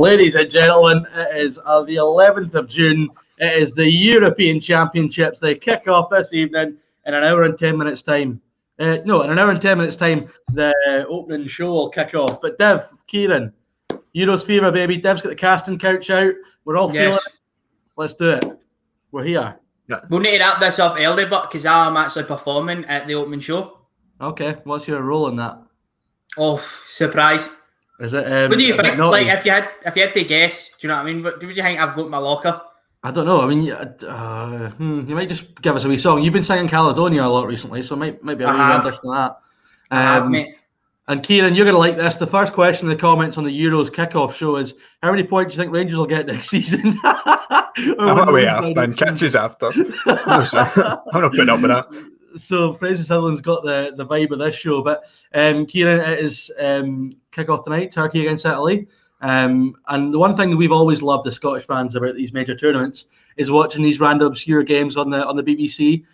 Ladies and gentlemen, it is the 11th of June. It is the European Championships. They kick off this evening in an hour and 10 minutes' time. In an hour and 10 minutes' time, the opening show will kick off. But Dev, Kieran, Euros fever, baby. Dev's got the casting couch out. We're all feeling it. Let's do it. We're here. Yeah. We'll need to wrap this up early, but because I'm actually performing at the opening show. Okay, what's your role in that? Oh, surprise! Is it? What do you think? Like, if you had to guess, do you know what I mean? What do you think I've got in my locker? I don't know. I mean, you might just give us a wee song. You've been singing Caledonia a lot recently, so might be a wee rendition of that. I have, mate. And Kieran, you're going to like this. The first question in the comments on the Euros kickoff show is, how many points do you think Rangers will get next season? I'm not way off, man. Catches after. I'm not putting up with that. So Fraser Sutherland's got the vibe of this show. But Kieran, it is kick-off tonight, Turkey against Italy. And the one thing that we've always loved as Scottish fans about these major tournaments is watching these random obscure games on the BBC.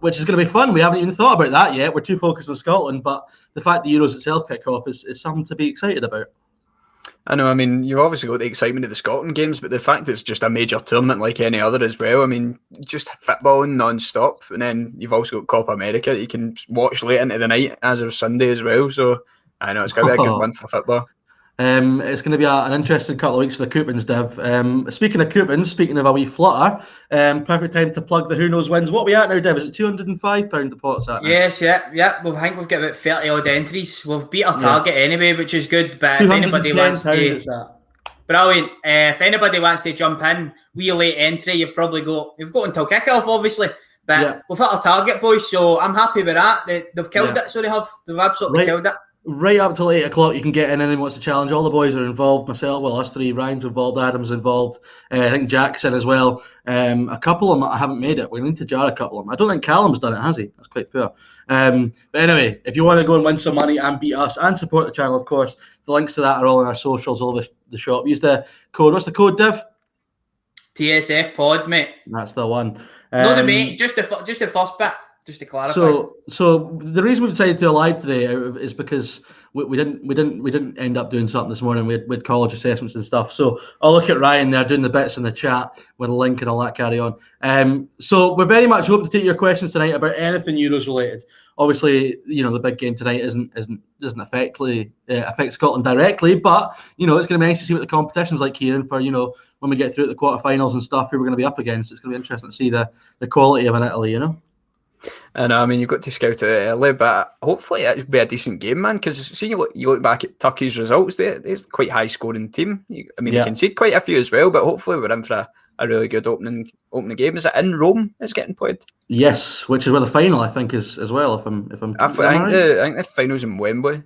Which is going to be fun. We haven't even thought about that yet. We're too focused on Scotland, but the fact the Euros itself kick off is something to be excited about. I know. I mean, you've obviously got the excitement of the Scotland games, but the fact it's just a major tournament like any other as well. I mean, just footballing non-stop, and then you've also got Copa America that you can watch late into the night as of Sunday as well. So I know it's going to be a good one for football. It's going to be an interesting couple of weeks for the Coupons, Dev. Speaking of coupons, speaking of a wee flutter, perfect time to plug the Who Knows Wins. What are we at now, Dev? Is it £205 the pot's at now? Yes, yeah. Well, I think we've got about 30 odd entries. We've beat our target anyway, which is good. But if anybody wants to, brilliant. If anybody wants to jump in, wee late entry, you've got until kickoff, obviously. But we've hit our target, boys. So I'm happy with that. They've killed it. So they've absolutely killed it. Right up till 8 o'clock, you can get in. Anyone wants to challenge. All the boys are involved. Myself, us three. Ryan's involved. Adam's involved. I think Jackson as well. A couple of them haven't made it. We need to jar a couple of them. I don't think Callum's done it, has he? That's quite poor. But anyway, if you want to go and win some money and beat us and support the channel, of course, the links to that are all in our socials, all the shop. Use the code. What's the code, Dev? TSF Pod, mate. That's the one. No, the mate. Just the first bit. Just to clarify. So the reason we decided to do a live today is because we didn't end up doing something this morning. We had college assessments and stuff. So I'll look at Ryan there doing the bits in the chat with a link and all that carry on. So we're very much hoping to take your questions tonight about anything Euros related. Obviously, the big game tonight doesn't affect Scotland directly, but it's going to be nice to see what the competition's like, Kieran, for when we get through the quarterfinals and stuff, who we're going to be up against. It's going to be interesting to see the quality of an Italy, And I mean, you've got to scout it early, but hopefully it'll be a decent game, man. Because you look back at Turkey's results, they're quite high scoring team. You concede quite a few as well, but hopefully we're in for a really good opening game. Is it in Rome? It's getting played. Yes, which is where the final I think is as well. I think the final's in Wembley.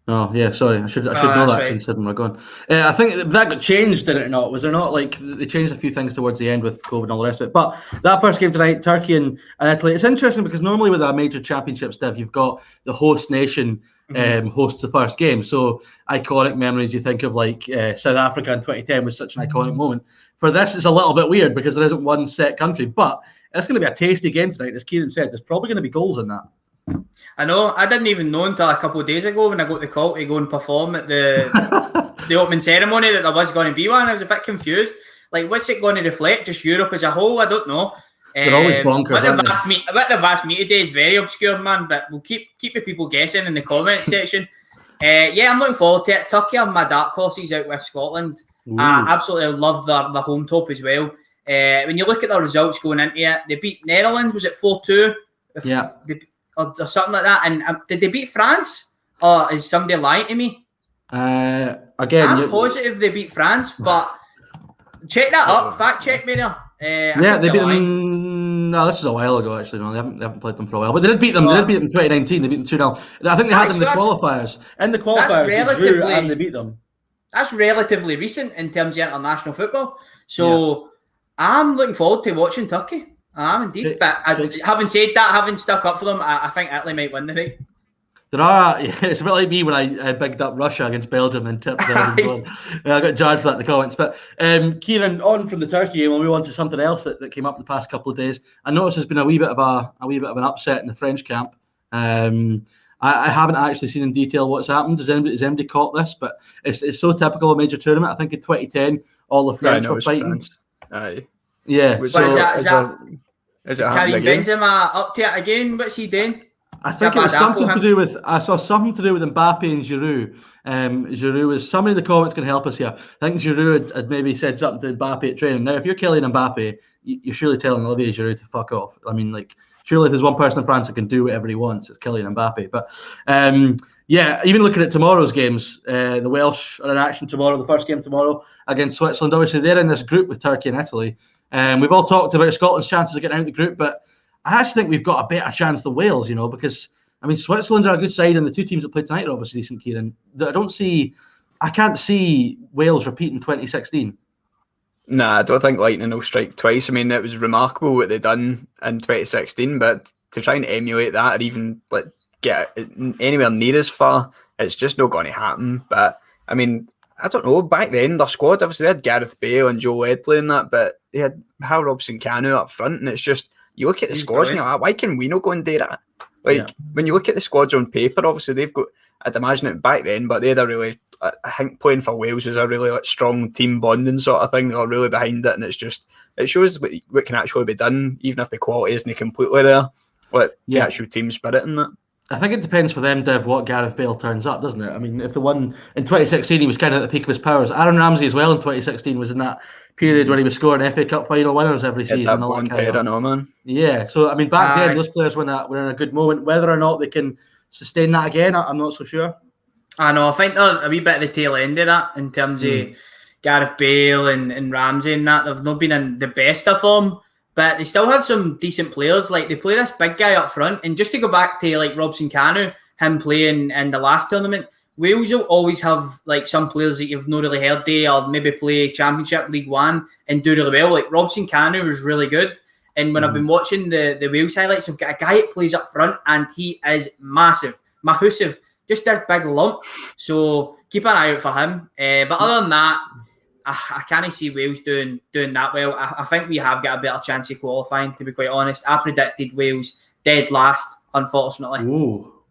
Oh yeah, sorry. I should know that considering we're going. I think that got changed, did it not? Was there not they changed a few things towards the end with COVID and all the rest of it? But that first game tonight, Turkey and Italy. It's interesting because normally with our major championships, Dev, you've got the host nation hosts the first game. So iconic memories. You think of South Africa in 2010 was such an iconic moment. For this, it's a little bit weird because there isn't one set country, but it's going to be a tasty game tonight. As Kieran said, there's probably going to be goals in that. I know. I didn't even know until a couple of days ago when I got the call to go and perform at the opening ceremony that there was going to be one. I was a bit confused. What's it going to reflect? Just Europe as a whole? I don't know. They're always bonkers. The vast meet today is very obscure, man. But we'll keep the people guessing in the comment section. I'm looking forward to it. Turkey are my dark horses out with Scotland. I absolutely love their home top as well. When you look at the results going into it, they beat Netherlands. Was it 4-2? Yeah. Or something like that. And did they beat France? Or is somebody lying to me? Again, I'm positive they beat France, but check that up. Fact check me there. They beat them. No, this was a while ago. Actually, no, they haven't played them for a while. But they did beat them. They did beat them in 2019. They beat them 2-0. I think they had them in the qualifiers. In the qualifiers, they drew and they beat them. That's relatively recent in terms of international football. So I'm looking forward to watching Turkey. I am indeed, but having said that, having stuck up for them, I think Italy might win the night. It's a bit like me when I bigged up Russia against Belgium and tipped Belgium. I got jarred for that in the comments. But Kieran, on from the Turkey game, we'll move on to something else that came up the past couple of days. I noticed there's been a wee bit of an upset in the French camp. I haven't actually seen in detail what's happened. Has anybody caught this? But it's so typical of a major tournament. I think in 2010, all the French were fighting. France. Aye. Yeah. So is Karim Benzema up to it again? What's he doing? I think it was something to do with. I saw something to do with Mbappe and Giroud. Giroud was. Somebody in the comments can help us here. I think Giroud had maybe said something to Mbappe at training. Now, if you're Kylian Mbappe, you're surely telling Olivier Giroud to fuck off. I mean, like, surely if there's one person in France that can do whatever he wants, it's Kylian Mbappe. But yeah, even looking at tomorrow's games, the Welsh are in action tomorrow. The first game tomorrow against Switzerland. Obviously, they're in this group with Turkey and Italy. We've all talked about Scotland's chances of getting out of the group, but I actually think we've got a better chance than Wales, because I mean Switzerland are a good side, and the two teams that played tonight are obviously decent, Kieran. I can't see Wales repeating 2016. Nah, I don't think lightning will strike twice. I mean, it was remarkable what they done in 2016, but to try and emulate that or even get anywhere near as far, it's just not going to happen. But I mean, I don't know. Back then, their squad obviously they had Gareth Bale and Joe Ledley and that, but they had Hal Robson-Kanu up front, and it's just you look at the squads and you're like, why can we not go and do that? When you look at the squads on paper, obviously they've got. I'd imagine it back then, but they had a really. I think playing for Wales was a really strong team bonding sort of thing. They were really behind it, and it shows what can actually be done, even if the quality isn't completely there. The actual team spirit in that. I think it depends for them, Dev, what Gareth Bale turns up, doesn't it? I mean, if the one in 2016 he was kind of at the peak of his powers. Aaron Ramsey as well in 2016 was in that period where he was scoring FA Cup final winners every season. Yeah, so I mean, back then those players were in a good moment. Whether or not they can sustain that again, I'm not so sure. I know. I think they're a wee bit at the tail end of that in terms of Gareth Bale and Ramsey and that. They've not been in the best of form, but they still have some decent players. Like they play this big guy up front, and just to go back to like Robson-Kanu, him playing in the last tournament, Wales will always have like some players that you've not really heard of, or maybe play Championship, League One, and do really well. Like Robson-Kanu was really good. And when I've been watching the Wales highlights, I've got a guy that plays up front, and he is massive, just this big lump. So keep an eye out for him. But other than that, I can't see Wales doing that well. I think we have got a better chance of qualifying, to be quite honest. I predicted Wales dead last, unfortunately.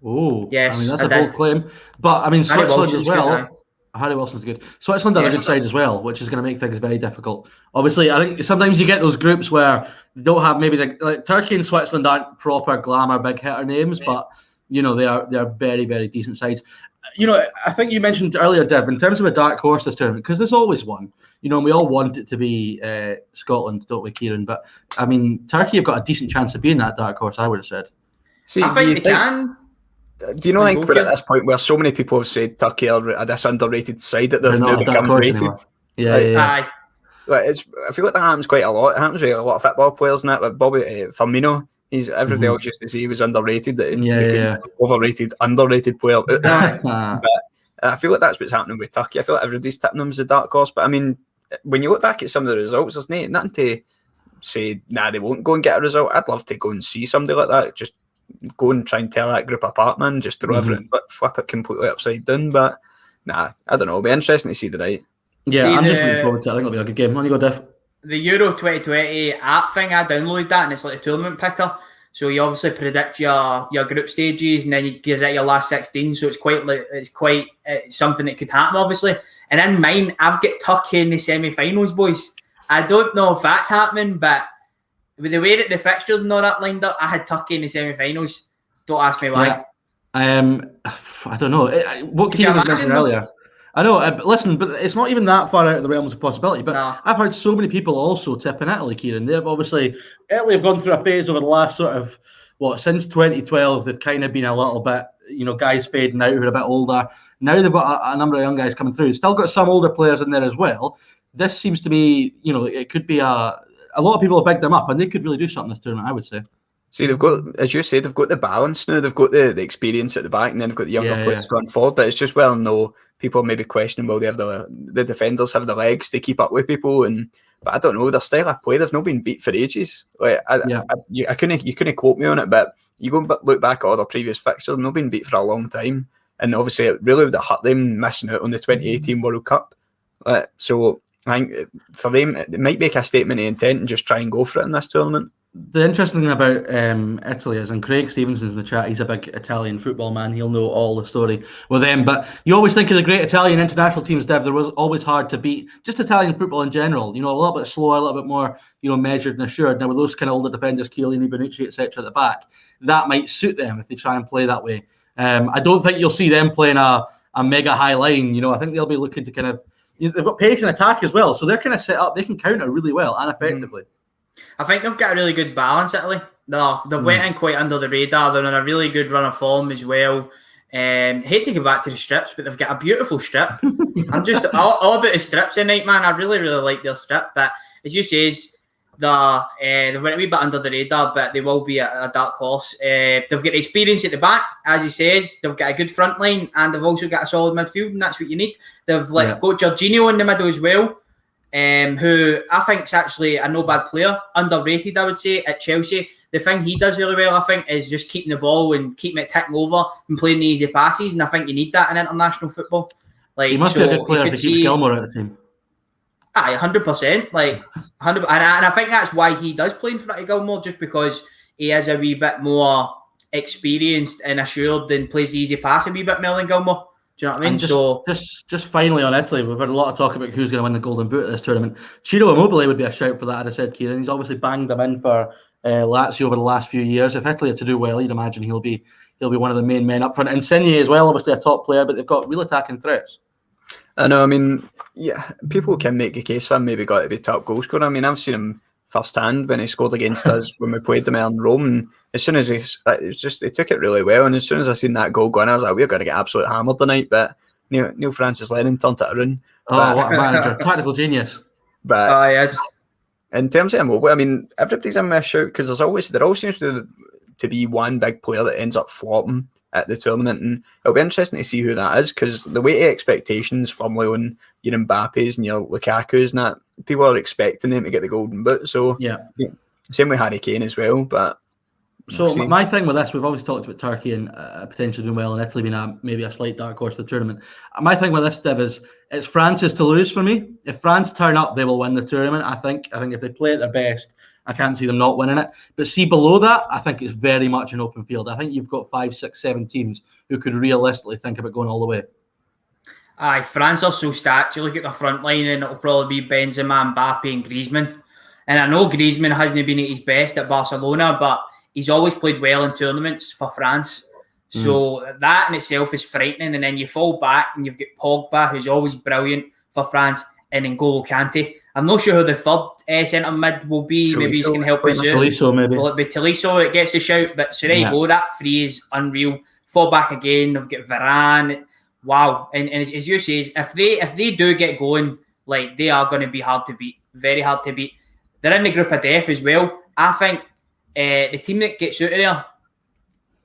Oh, yes, I mean that's a bold claim. But I mean Switzerland as well. Harry Wilson's good. Switzerland are a good side as well, which is going to make things very difficult. Obviously, I think sometimes you get those groups where they don't have maybe like Turkey and Switzerland aren't proper glamour big hitter names, but they are very, very decent sides. I think you mentioned earlier, Dev, in terms of a dark horse this tournament, because there's always one. And we all want it to be Scotland, don't we, Kieran? But I mean, Turkey have got a decent chance of being that dark horse, I would have said. See, I think they can. Do you know? I think we're at this point where so many people have said Turkey are this underrated side that they've now become rated. Yeah. I feel like that happens quite a lot. It happens with a lot of football players and that. Like Bobby Firmino, everybody else used to say he was underrated. That overrated, underrated player. But I feel like that's what's happening with Turkey. I feel like everybody's tipping them as a dark horse. But I mean, when you look back at some of the results, there's nothing to say. Nah, they won't go and get a result. I'd love to go and see somebody like that. Just go and try and tell that group apart, man. Just throw everything, but flip it completely upside down. But nah, I don't know. It'll be interesting to see tonight. Yeah, I'm just looking forward to it. I think it'll be a good game. On you go, Dev. The Euro 2020 app thing, I downloaded that, and it's like a tournament picker. So you obviously predict your group stages, and then you gives it your last 16. So it's quite something that could happen, obviously. And in mine, I've got Turkey in the semi-finals, boys. I don't know if that's happening, but with the way that the fixtures and all that lined up, I had Turkey in the semi-finals. Don't ask me why. I don't know. What could you have mentioned earlier? I know, but listen, but it's not even that far out of the realms of possibility. But no. I've heard so many people also tipping Italy, Kieran. Italy have gone through a phase over the last since 2012. They've kind of been a little bit, guys fading out who are a bit older. Now they've got a number of young guys coming through. Still got some older players in there as well. This seems to be, it could be a lot of people have picked them up, and they could really do something this tournament, I would say. See, they've got, as you said, they've got the balance now. They've got the experience at the back, and then they've got the younger players going forward. But it's just people may be questioning, they have the defenders have the legs to keep up with people, but I don't know, their style of play, they've not been beat for ages. You couldn't quote me on it, but you go and look back at all their previous fixtures, they've not been beat for a long time, and obviously it really would have hurt them missing out on the 2018 World Cup. So I think for them, it might make a statement of intent and just try and go for it in this tournament. The interesting thing about Italy is, and Craig Stevenson's in the chat, he's a big Italian football man. He'll know all the story with them. But you always think of the great Italian international teams, Dev. There was always hard to beat. Just Italian football in general. A little bit slower, a little bit more, measured and assured. Now with those kind of older defenders, Chiellini, Bonucci, etc. at the back, that might suit them if they try and play that way. I don't think you'll see them playing a mega high line. I think they'll be looking to kind of. They've got pace and attack as well, so they're kind of set up. They can counter really well and effectively. I think they've got a really good balance, Italy. They've went in quite under the radar. They're in a really good run of form as well. Hate to go back to the strips, but they've got a beautiful strip. I'm just all about the strips tonight, man. I really, really like their strip. But as you say, they've went a wee bit under the radar, but they will be a dark horse. They've got experience at the back, as he says. They've got a good front line, and they've also got a solid midfield, and that's what you need. They've got Jorginho in the middle as well. Who I think is actually a no bad player, underrated, I would say, at Chelsea. The thing he does really well, I think, is just keeping the ball and keeping it ticking over and playing the easy passes, and I think you need that in international football. He must be a good player to keep Gilmore out of the team. 100%, 100%, and I think that's why he does play in front of Gilmore, just because he is a wee bit more experienced and assured and plays the easy pass a wee bit more than Gilmore. Do you know what I mean? Just finally on Italy, we've had a lot of talk about who's going to win the Golden Boot at this tournament. Ciro Immobile would be a shout for that, as I said, Kieran. He's obviously banged them in for Lazio over the last few years. If Italy are to do well, you'd imagine he'll be one of the main men up front. Insigne as well, obviously a top player, but they've got real attacking threats. I know. I mean, yeah, people can make a case for him maybe got to be top goal scorer. I mean, I've seen him firsthand when he scored against us when we played them in Rome. And as soon as he took it really well. And as soon as I seen that goal going, I was like, we're going to get absolutely hammered tonight. But Neil Francis Lennon turned it around. What a manager. Tactical genius. But yes. In terms of Immobile, I mean, everybody's in my shout because there always seems to be one big player that ends up flopping at the tournament, and it'll be interesting to see who that is because the weight of expectations firmly on your Mbappe's and your Lukaku's and that, people are expecting them to get the golden boot. So yeah. Same with Harry Kane as well. But so my thing with this, we've always talked about Turkey and potentially doing well, and Italy being maybe a slight dark horse of the tournament. My thing with this, Div, is it's France's to lose for me. If France turn up, they will win the tournament. I think if they play at their best, I can't see them not winning it. But see, below that, I think it's very much an open field. I think you've got 5, 6, 7 teams who could realistically think about going all the way. Aye, France are so stacked. You look at the front line and it'll probably be Benzema, Mbappe and Griezmann. And I know Griezmann hasn't been at his best at Barcelona, but he's always played well in tournaments for France. So that in itself is frightening. And then you fall back and you've got Pogba, who's always brilliant for France, and N'Golo Kante. I'm not sure who the third centre mid will be. Maybe he's going to help us out. Tolisso, maybe. Will it be Tolisso that gets the shout? But so there you go. That three is unreal. Fall back again. They've got Varane. Wow. And as you say, if they do get going, they are going to be hard to beat. Very hard to beat. They're in the group of death as well. I think the team that gets out of there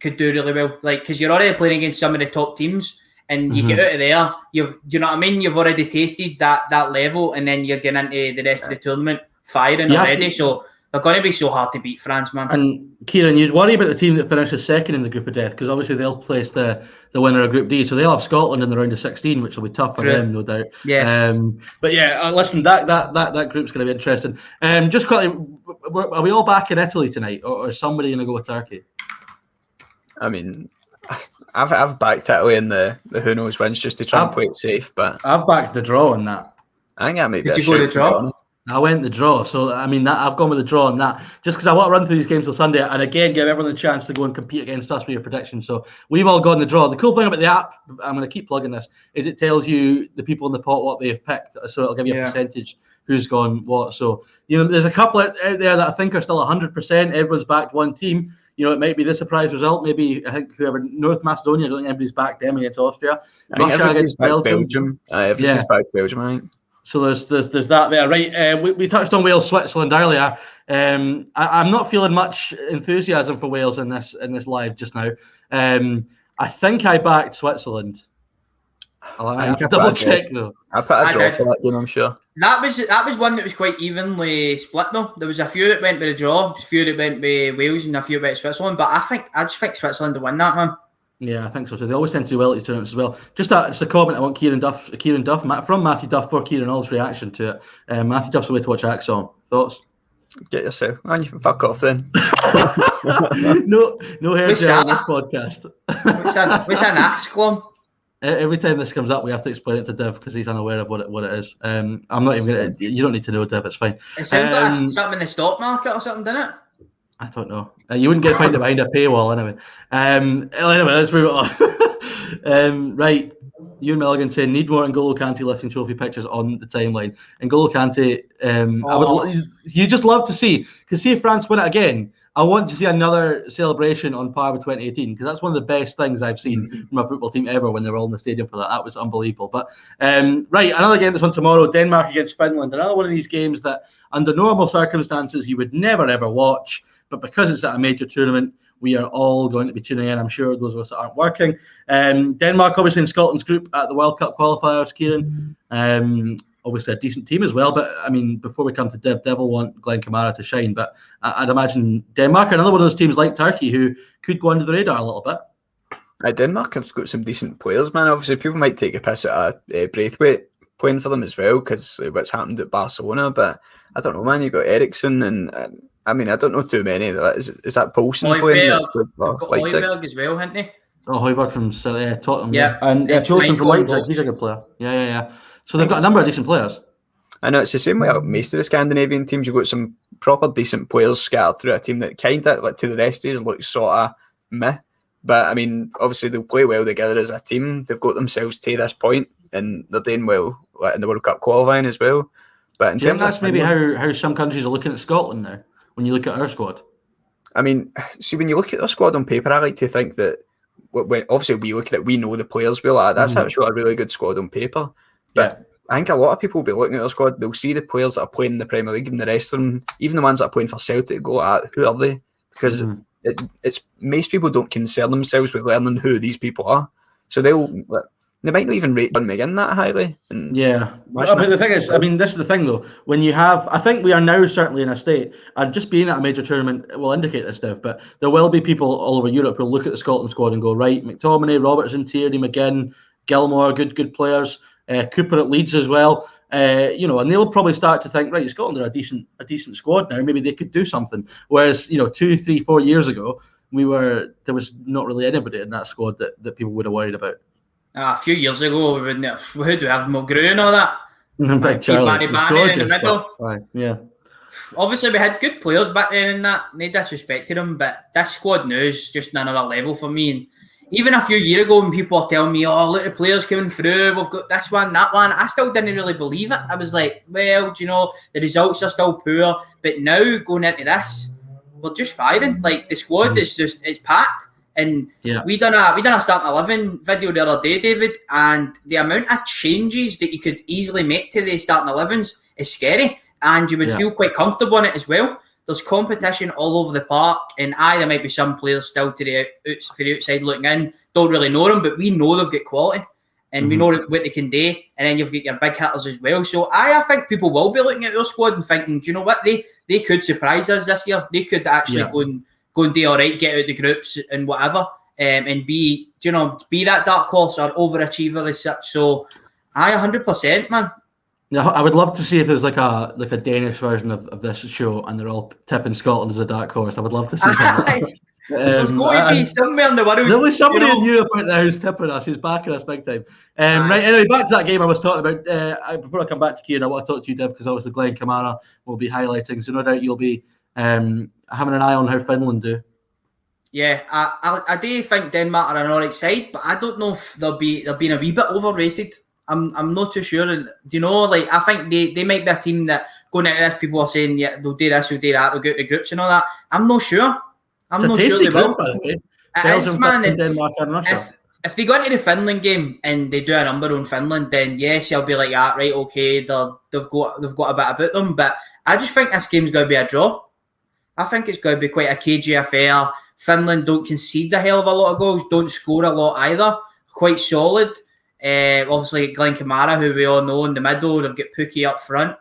could do really well. Because you're already playing against some of the top teams. And you get out of there, you know what I mean? You've already tasted that level, and then you're getting into the rest of the tournament firing already. So they're going to be so hard to beat, France, man. And Kieran, you'd worry about the team that finishes second in the group of death, because obviously they'll place the winner of Group D. So they'll have Scotland in the round of 16, which will be tough for them, no doubt. Yes. But yeah, listen, that group's going to be interesting. Just quickly, are we all back in Italy tonight, or is somebody going to go with Turkey? I mean, I've backed Italy in the who knows wins just to try and play it safe, but I've backed the draw on that. I think that may be. Did you go the draw? I went the draw, so I mean I've gone with the draw on that just because I want to run through these games till Sunday and again give everyone the chance to go and compete against us with your predictions. So we've all gone the draw. The cool thing about the app, I'm going to keep plugging this, is it tells you the people in the pot what they've picked, so it'll give you a percentage who's gone what. So there's a couple out there that I think are still 100%. Everyone's backed one team. It might be the surprise result. Maybe I think whoever North Macedonia. I don't think anybody's backed them against Austria. Russia against Belgium. Everybody's backed Belgium, I think. So there's that there, right? We touched on Wales, Switzerland earlier. I'm not feeling much enthusiasm for Wales in this live just now. I think I backed Switzerland. I have to double check though. I put a draw for that game, I'm sure. That was one that was quite evenly split though. There was a few that went by the draw, a few that went by Wales, and a few by Switzerland. But I just think Switzerland to win that, man. Yeah, I think so. So they always tend to do well at these tournaments as well. Just a comment I want Kieran Duff from Matthew Duff for Kieran All's reaction to it. Matthew Duff's the way to watch Axon. Thoughts? Get yourself. Man, you can fuck off then. no hair gel on this podcast. What's an Axclum? Every time this comes up, we have to explain it to Dev because he's unaware of what it is. I'm not even going to. You don't need to know, Dev. It's fine. It sounds like something in the stock market or something, doesn't it? I don't know. You wouldn't get to find it behind a paywall anyway. Anyway, let's move it on. Right. Ewan Milligan saying, need more N'Golo Kante lifting trophy pictures on the timeline. N'Golo Kante, you just love to see, because see if France win it again, I want to see another celebration on par with 2018, because that's one of the best things I've seen from a football team ever when they were all in the stadium for that. That was unbelievable. But right, another game, this one tomorrow, Denmark against Finland. Another one of these games that under normal circumstances you would never ever watch, but because it's at a major tournament, we are all going to be tuning in. I'm sure those of us that aren't working. Denmark, obviously, in Scotland's group at the World Cup qualifiers, Kieran. Obviously, a decent team as well. But, I mean, before we come to Dev will want Glenn Kamara to shine. But I'd imagine Denmark are another one of those teams like Turkey who could go under the radar a little bit. Denmark have got some decent players, man. Obviously, people might take a piss at Braithwaite playing for them as well because what's happened at Barcelona. But I don't know, man. You've got Eriksson and... I mean, I don't know too many. Is that Poulsen playing? Højbjerg as well, hasn't he? Oh, Højbjerg from Tottenham. Yeah. And Poulsen from Leipzig. He's a good player. Yeah. So they've got a number of decent players. I know, it's the same way at most of the Scandinavian teams. You've got some proper decent players scattered through a team that kind of, like to the rest of us, looks sort of meh. But, I mean, obviously they'll play well together as a team. They've got themselves to this point, and they're doing well in the World Cup qualifying as well. But in Do you think that's maybe how some countries are looking at Scotland now? When you look at our squad, I mean, see, when you look at their squad on paper, I like to think that when obviously we look at it, we know the players well. That's actually a really good squad on paper. But I think a lot of people will be looking at their squad. They'll see the players that are playing in the Premier League and the rest of them, even the ones that are playing for Celtic, go at who are they? Because it's most people don't concern themselves with learning who these people are, so they might not even rate John McGinn that highly. But the thing is, I mean, this is the thing though. When you have, I think we are now certainly in a state, and just being at a major tournament will indicate this stuff, but there will be people all over Europe who'll look at the Scotland squad and go, right, McTominay, Robertson, Tierney, McGinn, Gilmore, good players, Cooper at Leeds as well. And they'll probably start to think, right, Scotland are a decent squad now. Maybe they could do something. Whereas, 2, 3, 4 years ago, there was not really anybody in that squad that people would have worried about. A few years ago, who do we have? Mulgrew and all that. Big Charlie. Barry Bannon in the middle. Right. Yeah. Obviously, we had good players back then and that. No disrespect to them, but this squad now is just another level for me. And even a few years ago, when people were telling me, oh, look, the players coming through, we've got this one, that one, I still didn't really believe it. I was like, well, the results are still poor. But now, going into this, we're just firing. Like, the squad is it's packed. And we done a starting 11 video the other day, David, and the amount of changes that you could easily make to the starting 11s is scary, and you would feel quite comfortable in it as well. There's competition all over the park, and there might be some players still for the outside looking in, don't really know them, but we know they've got quality, and we know what they can do, and then you've got your big hitters as well. So I think people will be looking at their squad and thinking, do you know what, they could surprise us this year. They could actually go and do all right, get out the groups and whatever, and be that dark horse or overachiever as such. So, 100%, man. Yeah, I would love to see if there's like a Danish version of this show, and they're all tipping Scotland as a dark horse. I would love to see that. There's going to be somewhere in the world. There was somebody in Europe out there who's tipping us, who's backing us big time. Right, anyway, back to that game I was talking about. Before I come back to Kieran, I want to talk to you, Dev, because obviously Glenn Kamara will be highlighting, so no doubt you'll be having an eye on how Finland do. Yeah, I do think Denmark are an alright side, but I don't know if they're being a wee bit overrated. I'm not too sure. I think they might be a team that going into this, people are saying, yeah, they'll do this, they'll do that, they'll go to the groups and all that. I'm not sure. I'm not sure they will. Belgium, Finland, Denmark, and Russia. If they go into the Finland game and they do a number on Finland, then yes, I'll be like, right, okay, they've got a bit about them. But I just think this game's going to be a draw. I think it's going to be quite a cagey affair. Finland don't concede a hell of a lot of goals, don't score a lot either. Quite solid. Obviously, Glenn Kamara, who we all know in the middle, they've got Pukki up front.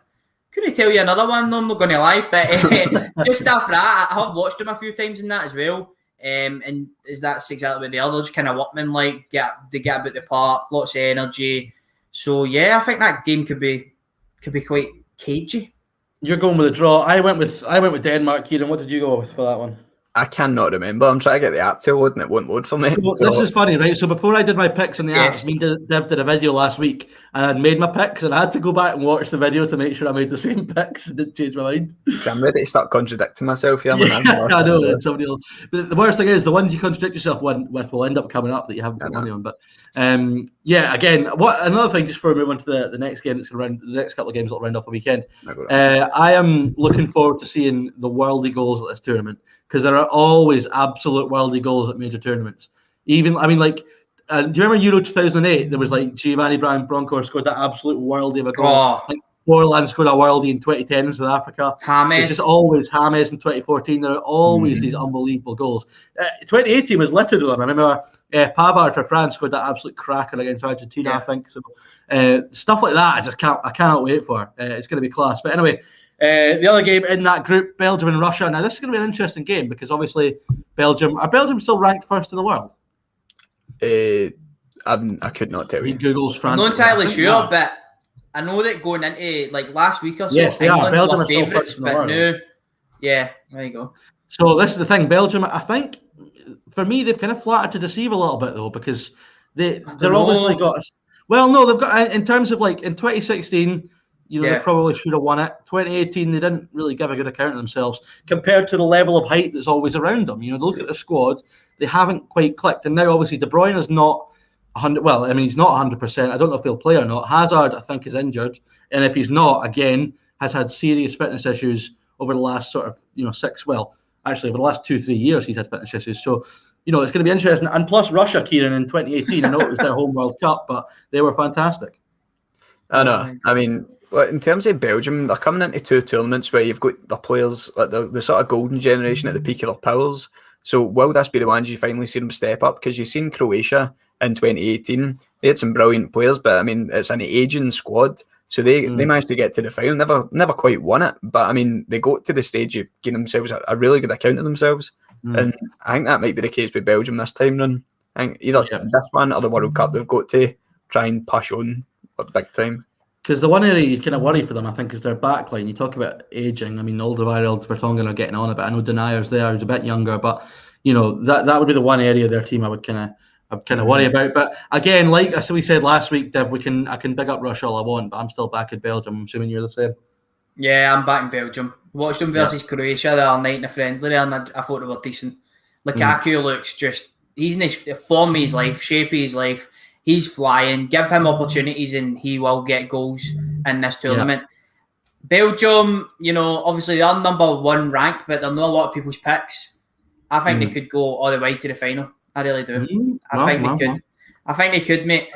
Couldn't tell you another one, though, I'm not going to lie. But just after that, I have watched him a few times in that as well. and that's exactly what the others kind of workmen they get about the park, lots of energy. So yeah, I think that game could be quite cagey. You're going with a draw. I went with Denmark, Kieran. What did you go with for that one? I cannot remember. I'm trying to get the app to load and it won't load for me. So this is funny, right? So before I did my picks on the app, me and Dev did a video last week and I'd made my picks and I had to go back and watch the video to make sure I made the same picks and didn't change my mind. I'm ready to start contradicting myself here. Yeah, I know. That somebody else. But the worst thing is the ones you contradict yourself with will end up coming up that you haven't put money on. But yeah, again, another thing just before we move on to the next game that's going to the next couple of games that'll round off the weekend. I am looking forward to seeing the worldie goals at this tournament, because there are always absolute worldie goals at major tournaments. Even, I mean, like, do you remember Euro 2008? There was like Giovanni Bronco scored that absolute worldie of a goal. Oh. Like Borland scored a worldie in 2010 in South Africa. James. It's just always James in 2014. There are always these unbelievable goals. 2018 was littered with them. I remember Pavard for France scored that absolute cracker against Argentina, I think. So stuff like that, I cannot wait for. It's going to be class. But anyway, the other game in that group, Belgium and Russia. Now, this is going to be an interesting game because obviously Belgium still ranked first in the world? I could not tell you. Google's France. I'm not entirely sure, but I know that going into like last week or so, yes, England Belgium were are still favourites, first in the but world. no. Yeah, there you go. So this is the thing, Belgium, I think, for me, they've kind of flattered to deceive a little bit, though, because they're obviously got... Well, no, they've got, in terms of, like, in 2016, they probably should have won it. 2018, they didn't really give a good account of themselves compared to the level of hype that's always around them. Look at the squad, they haven't quite clicked. And now, obviously, De Bruyne is not 100. Well, I mean, he's not 100%. I don't know if he'll play or not. Hazard, I think, is injured. And if he's not, again, has had serious fitness issues over the last sort of, over the last 2-3 years, he's had fitness issues. So, it's going to be interesting. And plus Russia, Kieran, in 2018, I know it was their home World Cup, but they were fantastic. I know. I mean, in terms of Belgium, they're coming into two tournaments where you've got the players, like the sort of golden generation at the peak of their powers. So will this be the ones you finally see them step up? Because you've seen Croatia in 2018. They had some brilliant players, but I mean, it's an aging squad. So they managed to get to the final, never quite won it. But I mean, they got to the stage of getting themselves a really good account of themselves. And I think that might be the case with Belgium this time round. I think either this one or the World Cup, they've got to try and push on big time. Because the one area you kind of worry for them, I think, is their backline. You talk about aging. I mean, Alderweireld, Vertonghen are getting on a bit. I know Denier's there, he's a bit younger, but that would be the one area of their team I would kind of worry about. But again, like we said last week, Dev, I can big up Russia all I want, but I'm still back at Belgium. I'm assuming you're the same. Yeah, I'm back in Belgium. Watched them versus Croatia the other night in a friendly, and I thought they were decent. Lukaku looks he's in his form of his life, shape of his life. He's flying. Give him opportunities and he will get goals in this tournament. Belgium, obviously they're number one ranked, but they're not a lot of people's picks. I think they could go all the way to the final. I really do. I think they could. I think they could, mate.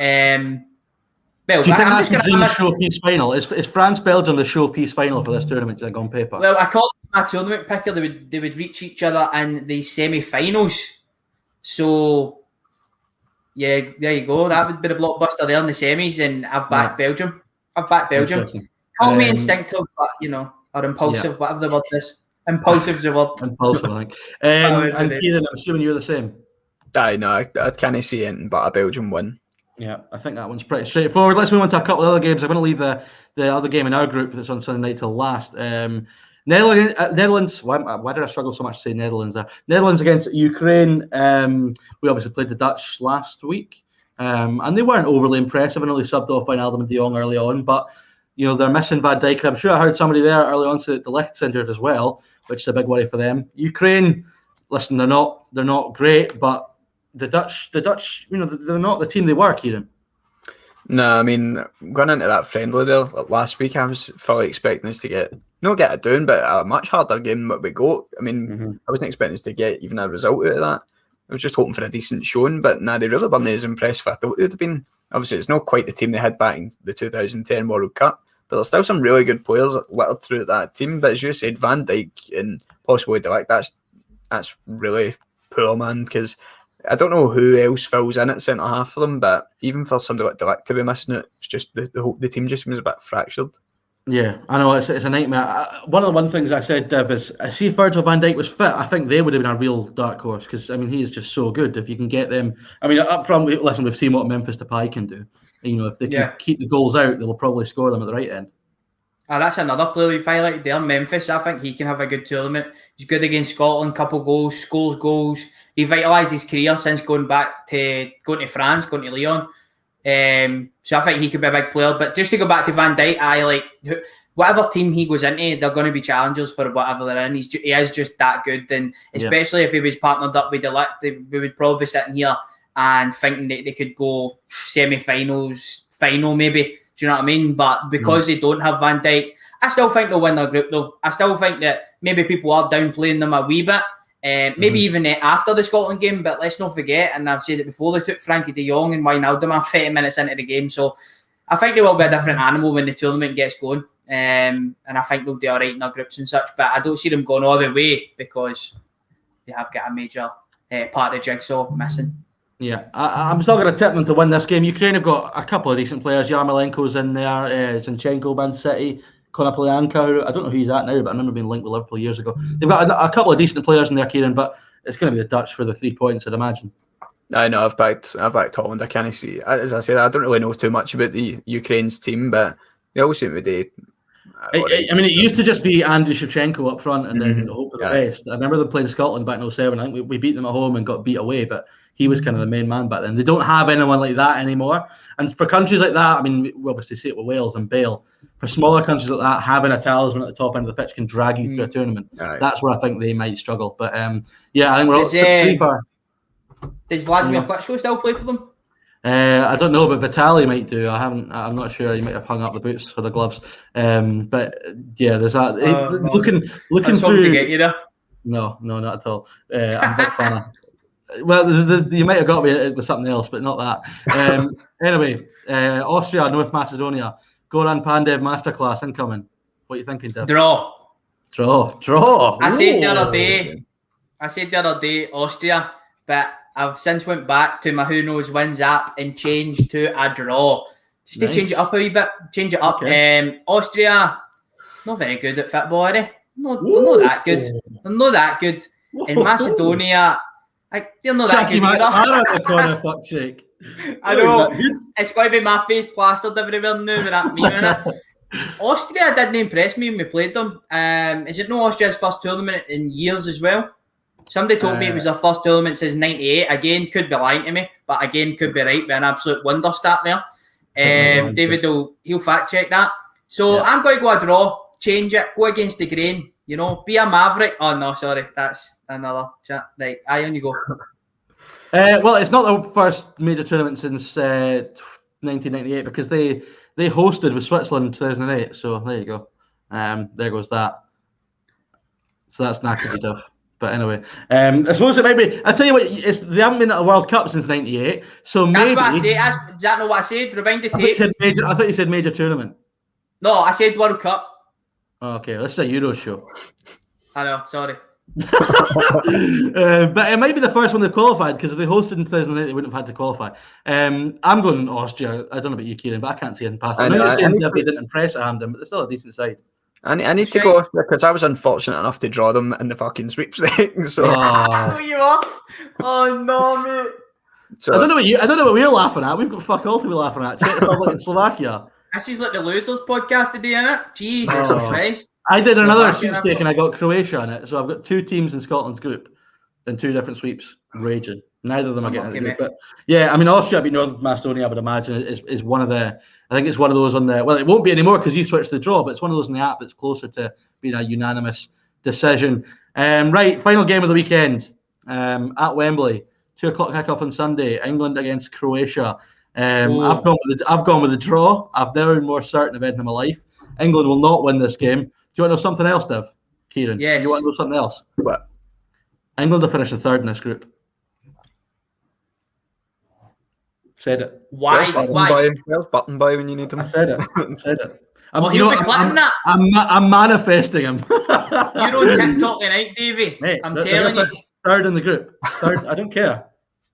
Well, do you think that's the dream showpiece final? Is France-Belgium the showpiece final for this tournament, like on paper? Well, I call it my tournament picker. They would reach each other in the semi-finals. So, yeah, there you go. That would be the blockbuster there in the semis, and I've backed Belgium. Call me instinctive, but, or impulsive, whatever the word is. Impulsive's the word. Impulsive, I think. And Kieran, I'm assuming you're the same. I can't see anything but a Belgium win. Yeah, I think that one's pretty straightforward. Let's move on to a couple of other games. I'm going to leave the other game in our group that's on Sunday night till last. Netherlands. Why did I struggle so much to say Netherlands there? Netherlands against Ukraine. We obviously played the Dutch last week, and they weren't overly impressive. I know they subbed off Wijnaldum and De Jong early on, but they're missing Van Dijk. I'm sure I heard somebody there early on say that De Ligt's injured as well, which is a big worry for them. Ukraine, listen, they're not great, but the Dutch, they're not the team they were, Kieran. No, I mean, going into that friendly there last week, I was fully expecting us to not get it down, but a much harder game than we got. I mean, I wasn't expecting us to get even a result out of that. I was just hoping for a decent showing, but they really weren't as impressive as I thought they would have been. Obviously, it's not quite the team they had back in the 2010 World Cup, but there's still some really good players littered through that team. But as you said, Van Dijk and possibly De Ligt, that's really poor, man, because I don't know who else fills in at centre half for them, but even for somebody like De Ligt to be missing it, it's just the team just seems a bit fractured. Yeah, I know it's a nightmare. One of the one things I said, Dev, is I see if Virgil van Dijk was fit, I think they would have been a real dark horse because I mean he is just so good. If you can get them, I mean up front, listen, we've seen what Memphis Depay can do. You know, if they can keep the goals out, they will probably score them at the right end. That's another player we've highlighted there, Memphis. I think he can have a good tournament. He's good against Scotland, couple goals, scores goals. He vitalised his career since going to France, going to Lyon. So I think he could be a big player. But just to go back to Van Dijk, whatever team he goes into, they're going to be challengers for whatever they're in. He is just that good. And especially if he was partnered up with De Ligt, we would probably be sitting here and thinking that they could go semi-finals, final maybe. Do you know what I mean? But because they don't have Van Dijk, I still think they'll win their group though. I still think that maybe people are downplaying them a wee bit. Maybe even after the Scotland game, but let's not forget, and I've said it before, they took Frankie de Jong and Wijnaldum 30 minutes into the game. So I think they will be a different animal when the tournament gets going. And I think they'll do all right in their groups and such. But I don't see them going all the way because they have got a major part of the jigsaw missing. Yeah, I'm still going to tip them to win this game. Ukraine have got a couple of decent players. Yarmolenko's in there, Zinchenko, Man City, Konoplyanka. I don't know who he's at now, but I remember being linked with Liverpool years ago. They've got a couple of decent players in there, Kieran, but it's going to be the Dutch for the 3 points, I'd imagine. I know, I've backed Holland. I can't see. As I said, I don't really know too much about the Ukraine's team, but they all seem to be. I mean, it used to just be Andriy Shevchenko up front and then hope for the best. I remember them playing Scotland back in 2007. I think we beat them at home and got beat away, but he was kind of the main man back then. They don't have anyone like that anymore. And for countries like that, I mean, we obviously see it with Wales and Bale. For smaller countries like that, having a talisman at the top end of the pitch can drag you through a tournament. That's where I think they might struggle. But yeah, I think we're all pretty far. Does Vladimir Klitschko still play for them? I don't know, but Vitaly might do. I'm not sure. He might have hung up the boots for the gloves. But yeah, there's that. Looking through. To get you there. No, not at all. I'm a big fan of. Well, you might have got me with something else, but not that. Anyway, Austria, North Macedonia, Goran Pandev masterclass incoming. What are you thinking, Dev? Draw. I said the other day, Austria, but I've since went back to my Who Knows Wins app and changed to a draw. Just to change it up a wee bit. Change it up. Okay. Austria, not very good at football, are they? No, they're not that good. They're not that good. In Macedonia, they're not that good either. Fuck's sake. I know. It's going to be my face plastered everywhere now with that meme in it. Austria didn't impress me when we played them. Is it no Austria's first tournament in years as well? Somebody told me it was their first tournament since '98. Again, could be lying to me, but again, could be right. With an absolute wonder stat there. David he'll fact check that. So I'm going to go a draw, change it, go against the grain. You know, be a maverick. Oh no, sorry, that's another chat. Right, on you go. Well, it's not the first major tournament since 1998 because they hosted with Switzerland in 2008. So there you go. There goes that. So that's not to be tough. But anyway, I suppose it might be. I tell you what, they haven't been at a World Cup since '98, so maybe. That's what I said. Is that not what I said? Rewind the tape. I thought you said major tournament. No, I said World Cup. Oh, okay, this is a Euro show. I know. Sorry. But it might be the first one they've qualified because if they hosted in 2008, they wouldn't have had to qualify. I'm going Austria. I don't know about you, Kieran, but I can't see it in past. I know you're saying they didn't impress at Hampden, but they're still a decent side. I need to go because I was unfortunate enough to draw them in the fucking sweepstakes. So. That's what you are. Oh no, mate. So, I don't know what we're laughing at. We've got fuck all to be laughing at. Czech Republic and Slovakia. This is like the losers podcast today, innit? Jesus Christ. I did another sweepstake and I got Croatia in it. So I've got two teams in Scotland's group in two different sweeps. Raging. Neither of them are getting in the group. But yeah, I mean, Austria beat North Macedonia, I would imagine, is one of the. I think it's one of those on the. Well, it won't be anymore because you switched the draw, but it's one of those in the app that's closer to being a unanimous decision. Right, final game of the weekend at Wembley, 2:00 kickoff on Sunday. England against Croatia. I've gone with the draw. I've never been more certain of anything in my life. England will not win this game. Do you want to know something else, Dev? Kieran? Yes. You want to know something else? What? England are finishing third in this group. Said it. Why? Where's Button Boy when you need him? I said it. I'm manifesting him. You're on TikTok tonight, Davey. Mate, I'm telling you. Third in the group. Third. I don't care.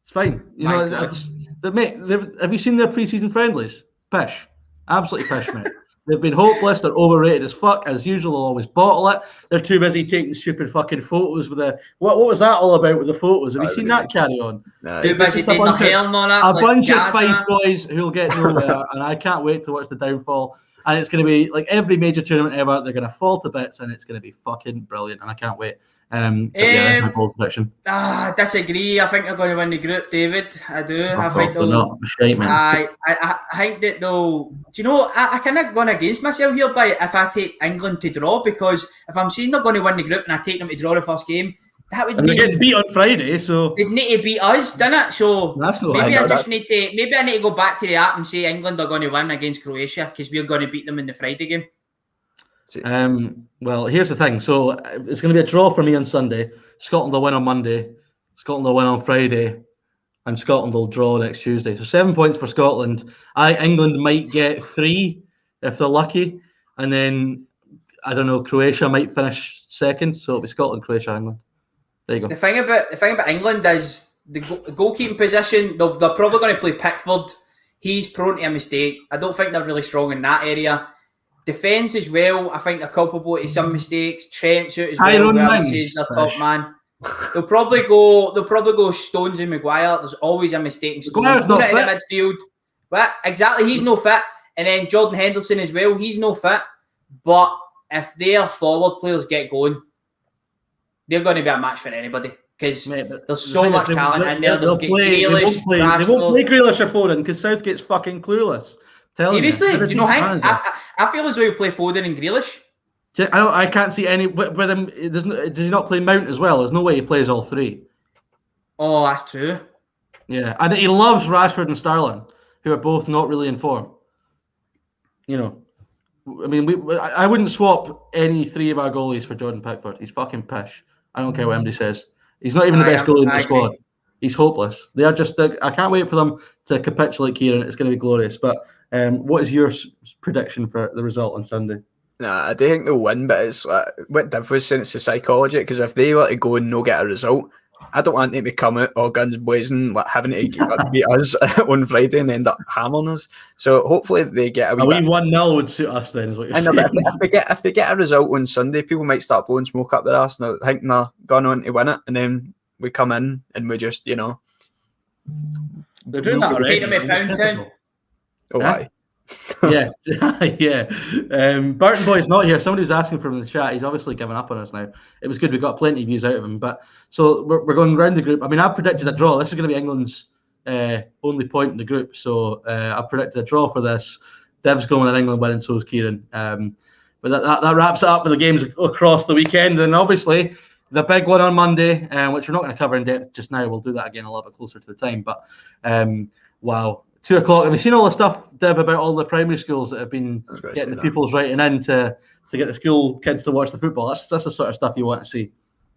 It's fine. Mate, have you seen their pre-season friendlies? Pish. Absolutely pish, mate. They've been hopeless. They're overrated as fuck. As usual, they'll always bottle it. They're too busy taking stupid fucking photos with the... What was that all about with the photos? Have you seen that carry on? Too busy taking their hair and all that. A bunch of Spice Boys who'll get nowhere, and I can't wait to watch the downfall. And it's going to be like every major tournament ever. They're going to fall to bits, and it's going to be fucking brilliant. And I can't wait. Yeah, that's my bold prediction. I disagree. I think they're going to win the group, David. I do. I think they'll. I think that they'll. Do you know? I kind of gone against myself here by if I take England to draw, because if I'm saying they're going to win the group and I take them to draw the first game, that would. And they're getting beat on Friday, so they'd need to beat us, don't it? So that's no maybe I need to go back to the app and say England are going to win against Croatia because we're going to beat them in the Friday game. Well, here's the thing. So it's going to be a draw for me on Sunday. Scotland will win on Monday. Scotland will win on Friday, and Scotland will draw next Tuesday. So 7 points for Scotland. England might get 3 if they're lucky, and then I don't know. Croatia might finish second. So it'll be Scotland, Croatia, England. There you go. The thing about England is the goalkeeping position. They're probably going to play Pickford. He's prone to a mistake. I don't think they're really strong in that area. Defence as well, I think they're culpable to some mistakes. Trent's out as well, who's their top man. They'll probably go Stones and Maguire. There's always a mistake in Stones. Maguire's not fit. In the midfield. But exactly, he's no fit. And then Jordan Henderson as well, he's no fit. But if their forward players get going, they're going to be a match for anybody. Because there's so much talent in there. They won't play Grealish or Foden because Southgate's fucking clueless. Seriously, do you know? I feel as though he'll play Foden and Grealish. I can't see any with him. Does he not play Mount as well? There's no way he plays all 3. Oh, that's true. Yeah, and he loves Rashford and Sterling, who are both not really in form. You know, I mean, I wouldn't swap any 3 of our goalies for Jordan Pickford. He's fucking pish. I don't care what anybody says. He's not even the best goalie in the squad. He's hopeless. They are just. I can't wait for them to capitulate, Kieran. It's going to be glorious. But what is your prediction for the result on Sunday? Nah, I do think they'll win, but it's what Div was saying, it's the psychology. Because if they were to go and no get a result, I don't want them to come out all guns blazing, like having to beat us on Friday and end up hammering us. So hopefully they get a wee 1-0 would suit us then, is what you're saying. But if they get a result on Sunday, people might start blowing smoke up their ass and thinking they're going on to win it, and then we come in and we just, you know, they're doing that already. Oh, why? Yeah. Burton Boy's not here. Somebody was asking for him in the chat. He's obviously given up on us now. It was good. We got plenty of views out of him. But so we're going around the group. I mean, I've predicted a draw. This is going to be England's only point in the group. So I've predicted a draw for this. Dev's going with England winning, so is Kieran. But that wraps it up for the games across the weekend. And obviously, the big one on Monday, which we're not going to cover in depth just now. We'll do that again a little bit closer to the time. But wow. 2 o'clock. Have you seen all the stuff, Dev, about all the primary schools that have been getting the pupils writing in to get the school kids to watch the football? That's the sort of stuff you want to see.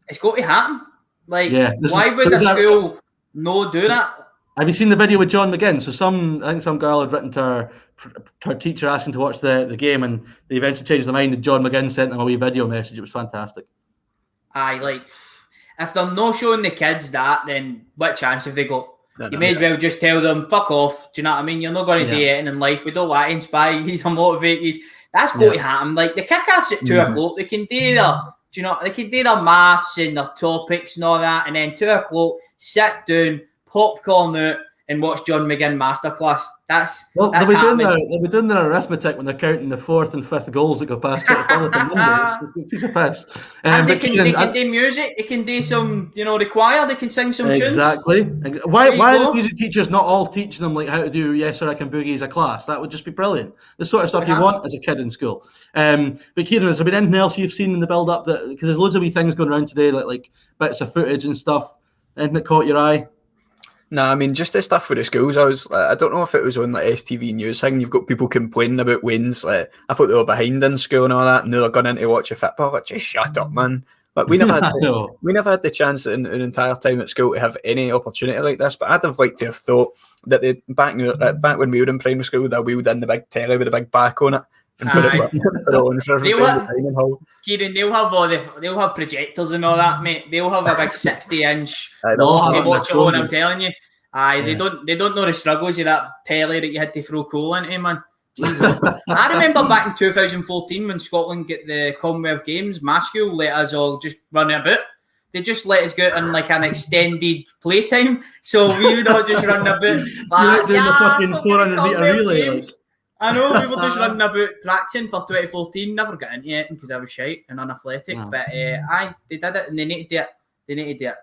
It's got to happen. Like, why would the school no do that? Have you seen the video with John McGinn? So I think some girl had written to her teacher asking to watch the game, and they eventually changed their mind, and John McGinn sent them a wee video message. It was fantastic. If they're not showing the kids that, then what chance have they got? You may as well just tell them, fuck off. Do you know what I mean? You're not going to do anything in life. We don't want to inspire you or motivate you. That's got to happen. Like, the kickoffs at 2 o'clock, they can do their maths and their topics and all that, and then 2 o'clock, sit down, popcorn out, and watch John McGinn masterclass. They'll be doing their arithmetic when they're counting the 4th and 5th goals that go past on Monday. It's a piece of piss. And they can do music. They can do some, the choir. They can sing some tunes. Exactly. Why are the music teachers not all teaching them like how to do Yes Sir I Can Boogie as a class? That would just be brilliant. The sort of stuff you want as a kid in school. But Kieran, has there been anything else you've seen in the build up because there's loads of wee things going around today, like bits of footage and stuff. Anything that caught your eye? No, I mean, just the stuff for the schools. I don't know if it was on like STV News thing. You've got people complaining about wins. Like, I thought they were behind in school and all that, and now they're going in to watch a football. Like, just shut up, man. Like, we never had the chance in an entire time at school to have any opportunity like this. But I'd have liked to have thought that back when we were in primary school, they wheeled in the big telly with a big back on it. And put it on for Kieran, they'll have projectors and all that, mate. They'll have a big 60-inch watch it on, I'm telling you. They don't know the struggles of that telly that you had to throw coal into, man. I remember back in 2014 when Scotland get the Commonwealth Games, my school let us all just run about. They just let us go out in like an extended playtime, so we would all just run about. Like, doing the fucking 400 metre relay. Like. I know, we were just running about practicing for 2014. Never got into it because I was shite and unathletic. No. But they did it and they need to do it.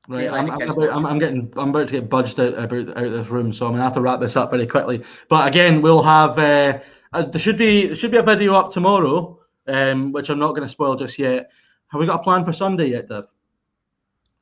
Right, I'm about to get budged out of this room, so I'm gonna have to wrap this up very quickly. But again, we'll have there should be a video up tomorrow, which I'm not going to spoil just yet. Have we got a plan for Sunday yet, Dev?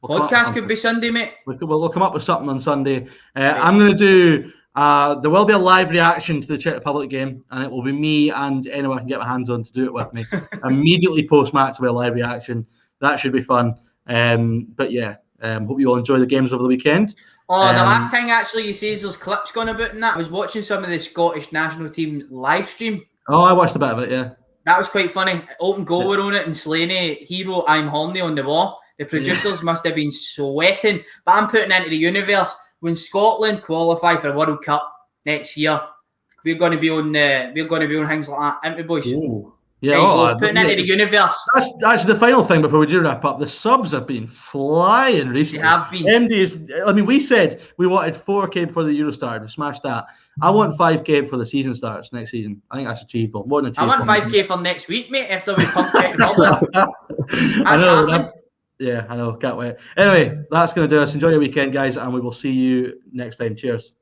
Podcast could be Sunday, mate. We'll come up with something on Sunday. I'm going to do. There will be a live reaction to the Czech Republic game, and it will be me and anyone I can get my hands on to do it with me. Immediately post-match will be a live reaction. That should be fun. But yeah. Hope you all enjoy the games over the weekend. The last thing actually you see is there's clips going about in that. I was watching some of the Scottish national team live stream. Oh, I watched a bit of it, yeah. That was quite funny. Open goal were on it and Slaney, hero, I'm Horney on the wall. The producers must have been sweating. But I'm putting into the universe, when Scotland qualify for the World Cup next year, we're going to be on things like that, aren't we, boys? Ooh. Yeah, putting into the universe. That's actually the final thing before we do wrap up. The subs have been flying recently. They have been. MD I mean, we said we wanted 4K before the Euro started. We smashed that. I want 5K before the season starts next season. I think that's achievable. More than achievable. I want 5K for next week, mate, after we pump Czech Republic. I know. Yeah, I know. Can't wait. Anyway, that's going to do us. Enjoy your weekend, guys, and we will see you next time. Cheers.